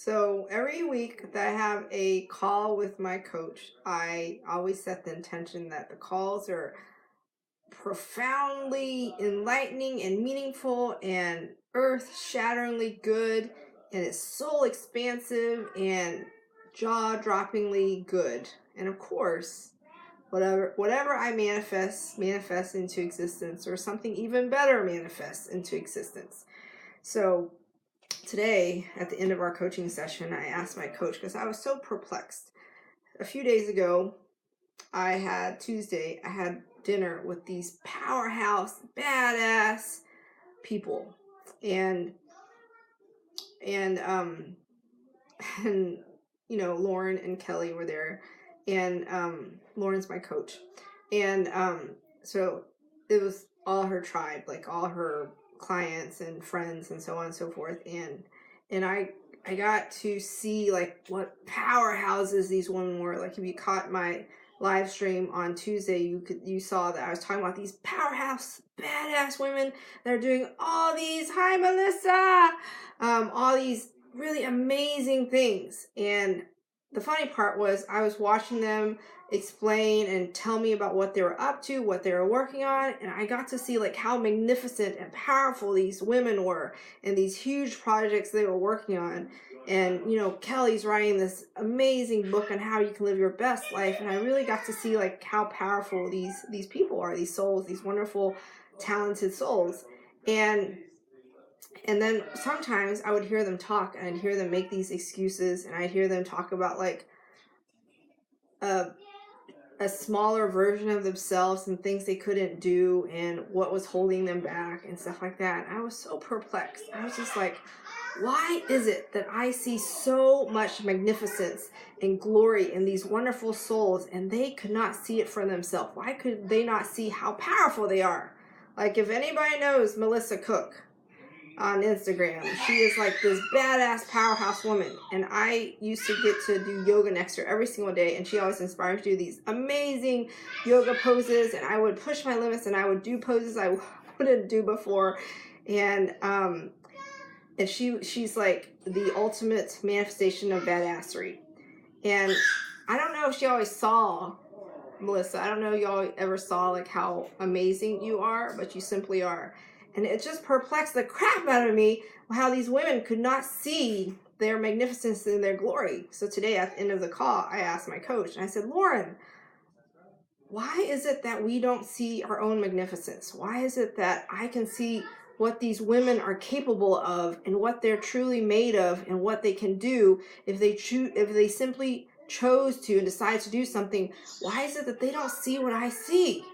So every week that I have a call with my coach, I always set the intention that the calls are profoundly enlightening and meaningful and earth-shatteringly good, and it's soul expansive and jaw-droppingly good. And of course, whatever I manifest into existence, or something even better manifests into existence. So today, at the end of our coaching session, I asked my coach, because I was so perplexed. A few days ago, Tuesday, I had dinner with these powerhouse, badass people. And Lauren and Kelly were there. And Lauren's my coach. And so it was all her tribe, like all her clients and friends and so on and so forth. And I got to see like what powerhouses these women were. Like if you caught my live stream on Tuesday, you saw that I was talking about these powerhouse badass women that are doing all these, hi Melissa, all these really amazing things. And the funny part was I was watching them explain and tell me about what they were up to, what they were working on, and I got to see like how magnificent and powerful these women were and these huge projects they were working on. And Kelly's writing this amazing book on how you can live your best life, and I really got to see like how powerful these people are, these souls, these wonderful talented souls. And then sometimes I would hear them talk, and I'd hear them make these excuses, and I'd hear them talk about like a smaller version of themselves and things they couldn't do and what was holding them back and stuff like that. And I was so perplexed. I was just like, why is it that I see so much magnificence and glory in these wonderful souls and they could not see it for themselves? Why could they not see how powerful they are? Like if anybody knows Melissa Cook on Instagram, she is like this badass powerhouse woman, and I used to get to do yoga next to her every single day, and she always inspired me to do these amazing yoga poses, and I would push my limits and I would do poses I wouldn't do before. And she's like the ultimate manifestation of badassery. And I don't know if she always saw, Melissa, I don't know if y'all ever saw like how amazing you are, but you simply are. And it just perplexed the crap out of me how these women could not see their magnificence and their glory. So today at the end of the call, I asked my coach, and I said, Lauren, why is it that we don't see our own magnificence? Why is it that I can see what these women are capable of and what they're truly made of and what they can do if they simply chose to and decide to do something? Why is it that they don't see what I see?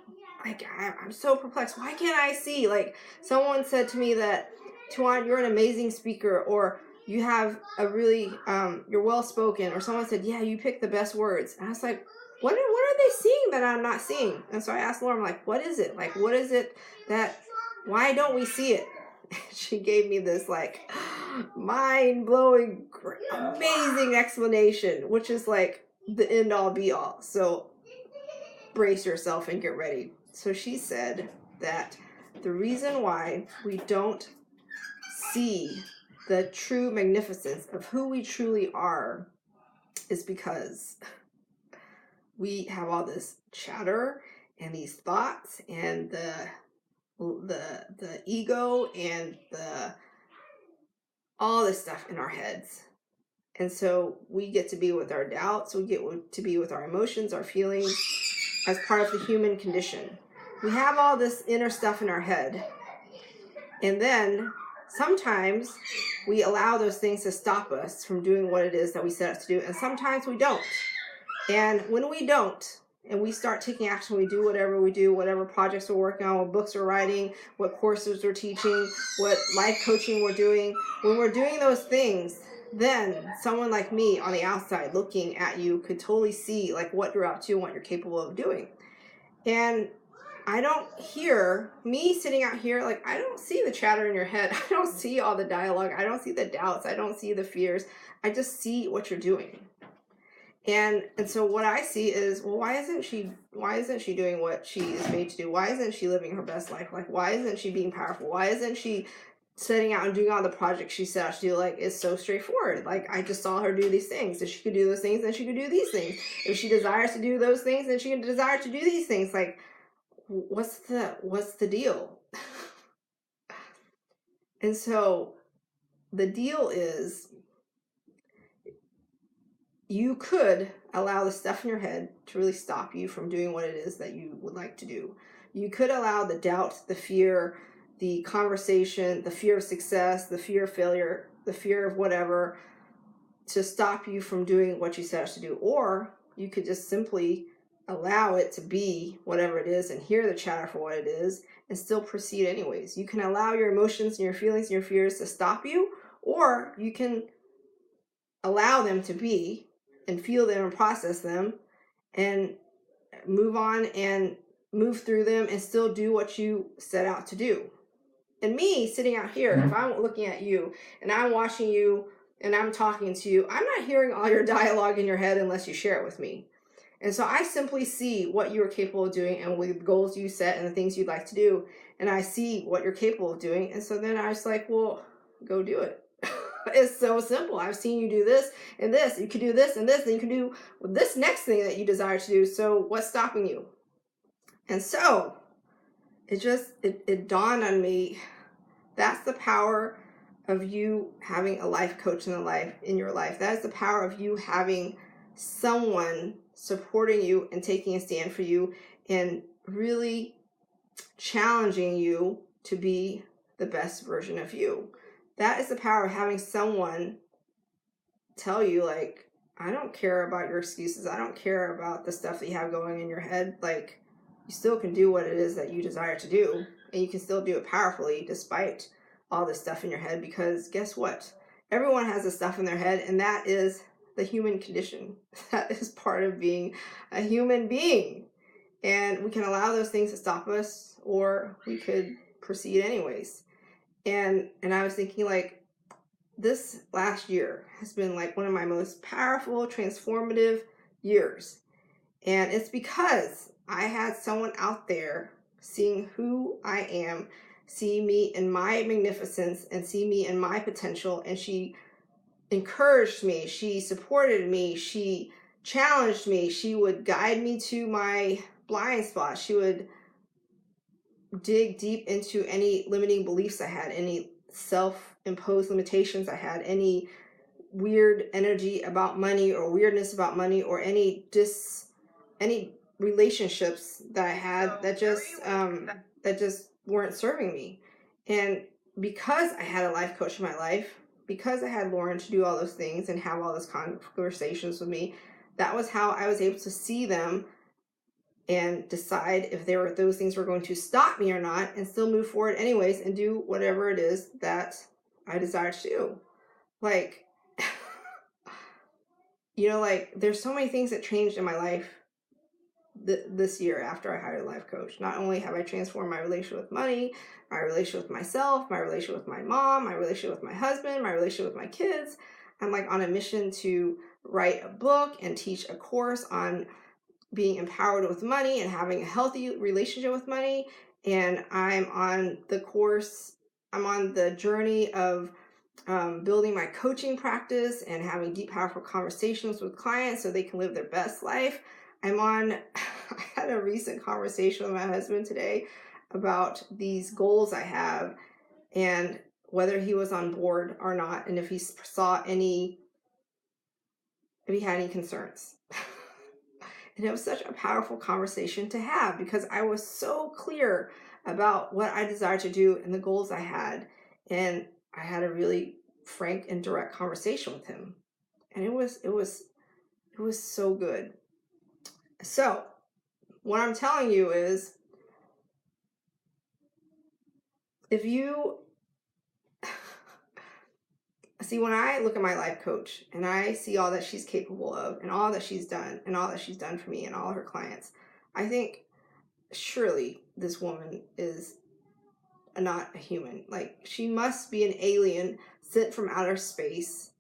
Like, I'm so perplexed. Why can't I see? Like, someone said to me that, Tuan, you're an amazing speaker, or you have a really, you're well-spoken, or someone said, yeah, you pick the best words. And I was like, what are they seeing that I'm not seeing? And so I asked Lauren, like, what is it? Like, what is it that, why don't we see it? She gave me this, like, mind-blowing, amazing explanation, which is, like, the end-all, be-all. So brace yourself and get ready. So she said that the reason why we don't see the true magnificence of who we truly are is because we have all this chatter and these thoughts and the ego and all this stuff in our heads. And so we get to be with our doubts, we get to be with our emotions, our feelings, as part of the human condition. We have all this inner stuff in our head. And then sometimes we allow those things to stop us from doing what it is that we set out to do. And sometimes we don't. And when we don't, and we start taking action, we do whatever we do, whatever projects we're working on, what books we're writing, what courses we're teaching, what life coaching we're doing. When we're doing those things, then someone like me on the outside looking at you could totally see like what you're up to and what you're capable of doing. And I don't hear me sitting out here, like I don't see the chatter in your head. I don't see all the dialogue. I don't see the doubts. I don't see the fears. I just see what you're doing. And so what I see is, well, why isn't she doing what she is made to do? Why isn't she living her best life? Like, why isn't she being powerful? Why isn't she setting out and doing all the projects she set out to do, like, is so straightforward. Like, I just saw her do these things. If she could do those things, then she could do these things. If she desires to do those things, then she can desire to do these things. Like, what's the deal? And so the deal is, you could allow the stuff in your head to really stop you from doing what it is that you would like to do. You could allow the doubt, the fear, the conversation, the fear of success, the fear of failure, the fear of whatever, to stop you from doing what you set out to do. Or you could just simply allow it to be whatever it is and hear the chatter for what it is and still proceed anyways. You can allow your emotions and your feelings and your fears to stop you, or you can allow them to be and feel them and process them and move on and move through them and still do what you set out to do. And me sitting out here, if I'm looking at you and I'm watching you and I'm talking to you, I'm not hearing all your dialogue in your head unless you share it with me. And so I simply see what you are capable of doing and with the goals you set and the things you'd like to do. And I see what you're capable of doing. And so then I was like, well, go do it. It's so simple. I've seen you do this and this. You can do this and this, and you can do this next thing that you desire to do. So what's stopping you? And so it dawned on me, that's the power of you having a life coach in your life. That is the power of you having someone supporting you and taking a stand for you and really challenging you to be the best version of you. That is the power of having someone tell you, like, I don't care about your excuses. I don't care about the stuff that you have going in your head. Like, you still can do what it is that you desire to do, and you can still do it powerfully despite all this stuff in your head, because guess what? Everyone has this stuff in their head, and that is the human condition. That is part of being a human being. And we can allow those things to stop us, or we could proceed anyways. And I was thinking, like, this last year has been like one of my most powerful, transformative years. And it's because I had someone out there seeing who I am, see me in my magnificence and see me in my potential. And she encouraged me. She supported me. She challenged me. She would guide me to my blind spot. She would dig deep into any limiting beliefs I had, any self-imposed limitations I had, any weird energy about money or weirdness about money, or any relationships that I had that just weren't serving me. And because I had a life coach in my life, because I had Lauren to do all those things and have all those conversations with me, that was how I was able to see them and decide if those things were going to stop me or not, and still move forward anyways and do whatever it is that I desire to do. Like, like, there's so many things that changed in my life this year after I hired a life coach. Not only have I transformed my relationship with money, my relationship with myself, my relationship with my mom, my relationship with my husband, my relationship with my kids. I'm like on a mission to write a book and teach a course on being empowered with money and having a healthy relationship with money. And I'm on the journey of building my coaching practice and having deep, powerful conversations with clients so they can live their best life. I had a recent conversation with my husband today about these goals I have and whether he was on board or not, and if he had any concerns. And it was such a powerful conversation to have, because I was so clear about what I desired to do and the goals I had. And I had a really frank and direct conversation with him. And it was so good. So what I'm telling you is, if you see, when I look at my life coach and I see all that she's capable of and all that she's done and all that she's done for me and all her clients, I think surely this woman is not a human. Like, she must be an alien sent from outer space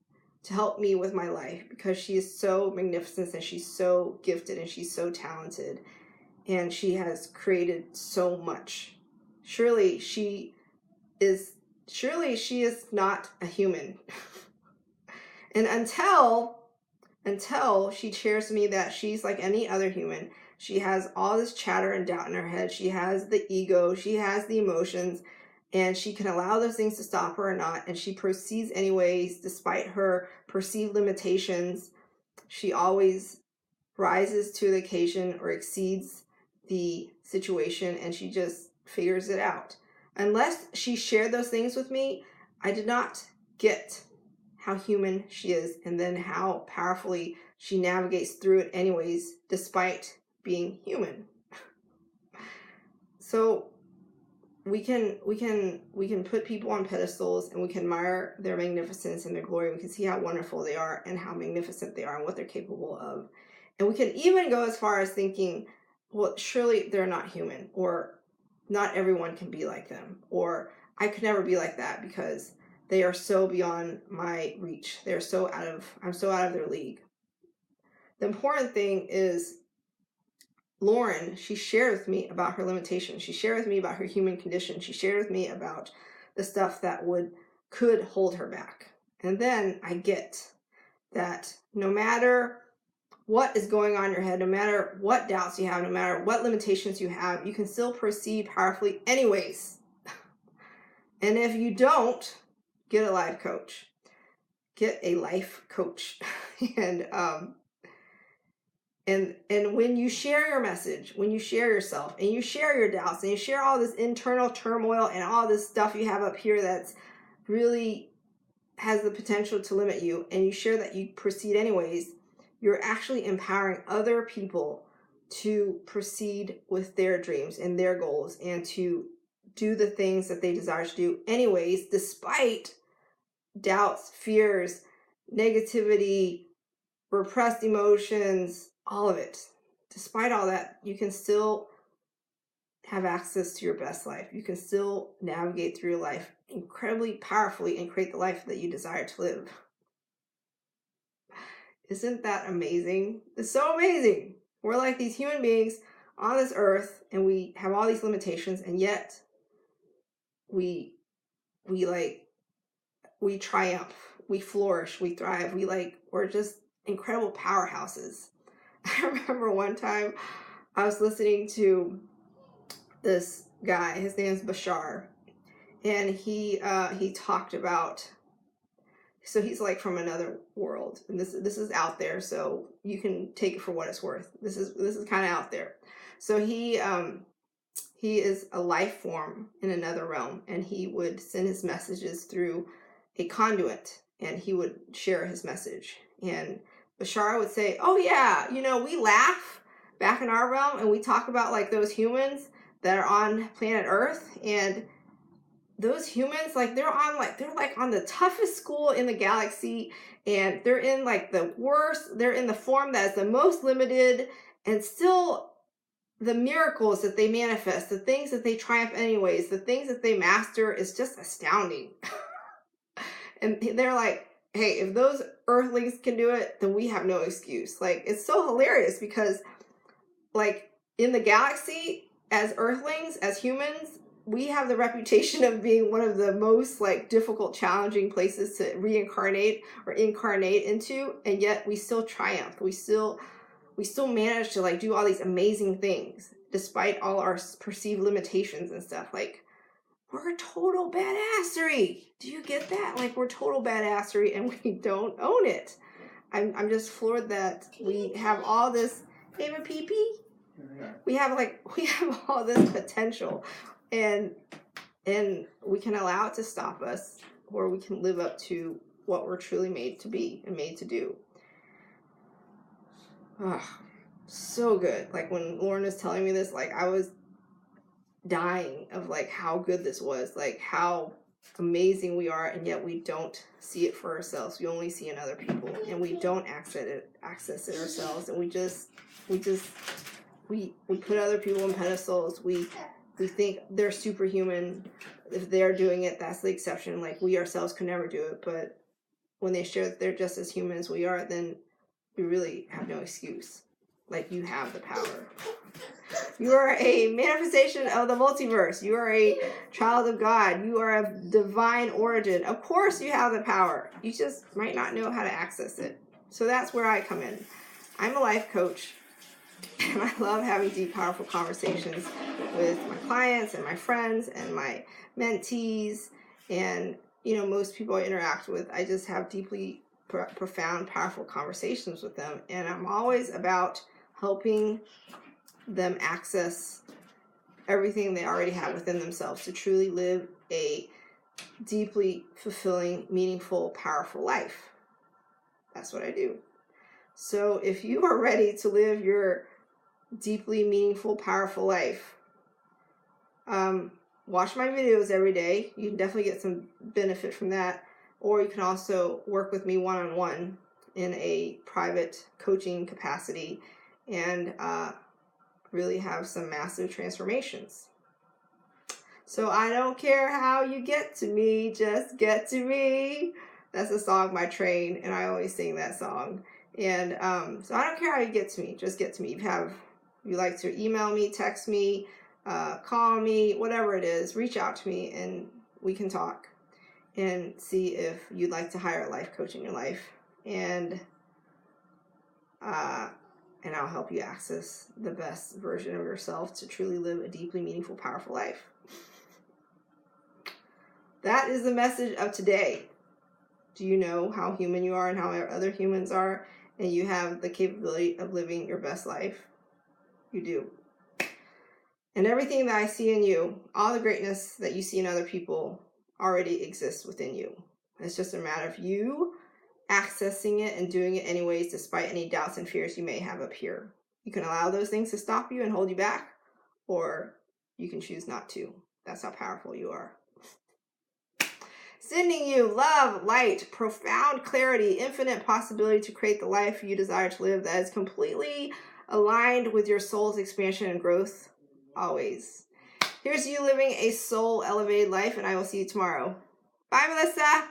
to help me with my life, because she is so magnificent and she's so gifted and she's so talented and she has created so much. Surely she is surely she is not a human. And until she shares to me that she's like any other human, she has all this chatter and doubt in her head. She has the ego, she has the emotions, and she can allow those things to stop her or not. And she proceeds anyways, despite her perceived limitations. She always rises to the occasion or exceeds the situation, and she just figures it out. Unless she shared those things with me, I did not get how human she is, and then how powerfully she navigates through it anyways, despite being human. So we can put people on pedestals, and we can admire their magnificence and their glory. We can see how wonderful they are and how magnificent they are and what they're capable of. And we can even go as far as thinking, well, surely they're not human, or not everyone can be like them, or I could never be like that because they are so beyond my reach. I'm so out of their league. The important thing is Lauren, she shared with me about her limitations. She shared with me about her human condition. She shared with me about the stuff that could hold her back. And then I get that no matter what is going on in your head, no matter what doubts you have, no matter what limitations you have, you can still proceed powerfully anyways. And if you don't, get a life coach. Get a life coach. And when you share your message, when you share yourself, and you share your doubts, and you share all this internal turmoil and all this stuff you have up here that's really has the potential to limit you, and you share that you proceed anyways, you're actually empowering other people to proceed with their dreams and their goals, and to do the things that they desire to do anyways, despite doubts, fears, negativity, repressed emotions, all of it. Despite all that, you can still have access to your best life. You can still navigate through your life incredibly powerfully and create the life that you desire to live. Isn't that amazing? It's so amazing. We're like these human beings on this earth, and we have all these limitations, and yet we triumph, we flourish, we thrive, we're just incredible powerhouses. I remember one time I was listening to this guy, his name's Bashar, and he talked about, so he's like from another world, and this is out there, so you can take it for what it's worth. This is kind of out there. So he is a life form in another realm, and he would send his messages through a conduit, and he would share his message. And Bashar would say, oh yeah, we laugh back in our realm, and we talk about like those humans that are on planet Earth, and those humans, they're on the toughest school in the galaxy, and they're in like the worst, they're in the form that is the most limited, and still the miracles that they manifest, the things that they triumph anyways, the things that they master is just astounding. And they're like, hey, if those earthlings can do it, then we have no excuse. Like, it's so hilarious because, like, in the galaxy, as earthlings, as humans, we have the reputation of being one of the most, like, difficult, challenging places to reincarnate or incarnate into, and yet we still triumph. We still manage to, like, do all these amazing things, despite all our perceived limitations and stuff. Like, we're total badassery. Do you get that? Like, we're total badassery, and we don't own it. I'm just floored that we have all this. David pee-pee? We have all this potential, and we can allow it to stop us, or we can live up to what we're truly made to be and made to do. So good. Like, when Lauren was telling me this, like, I was dying of like how good this was, like how amazing we are, and yet we don't see it for ourselves. We only see in other people, and we don't access it ourselves, and we put other people on pedestals. We think they're superhuman. If they're doing it, that's the exception. Like, we ourselves could never do it, but when they share that they're just as human as we are, then we really have no excuse. like you have the power. You are a manifestation of the multiverse. You are a child of God. You are of divine origin. Of course you have the power. You just might not know how to access it. So that's where I come in. I'm a life coach, and I love having deep, powerful conversations with my clients and my friends and my mentees and, most people I interact with. I just have deeply profound, powerful conversations with them. And I'm always about helping them access everything they already have within themselves to truly live a deeply fulfilling, meaningful, powerful life. That's what I do. So if you are ready to live your deeply meaningful, powerful life, watch my videos every day. You can definitely get some benefit from that. Or you can also work with me one-on-one in a private coaching capacity and really have some massive transformations. So I don't care how you get to me, just get to me. That's a song by Train, and I always sing that song. And so I don't care how you get to me, just get to me. If you like to email me, text me, call me, whatever it is, reach out to me and we can talk and see if you'd like to hire a life coach in your life. And I'll help you access the best version of yourself to truly live a deeply meaningful, powerful life. That is the message of today. Do you know how human you are and how other humans are? And you have the capability of living your best life? You do. And everything that I see in you, all the greatness that you see in other people already exists within you. It's just a matter of you accessing it and doing it anyways, despite any doubts and fears you may have up here. You can allow those things to stop you and hold you back, or you can choose not to. That's how powerful you are. Sending you love, light, profound clarity, infinite possibility to create the life you desire to live that is completely aligned with your soul's expansion and growth always. Here's you living a soul elevated life, and I will see you tomorrow. Bye, Melissa.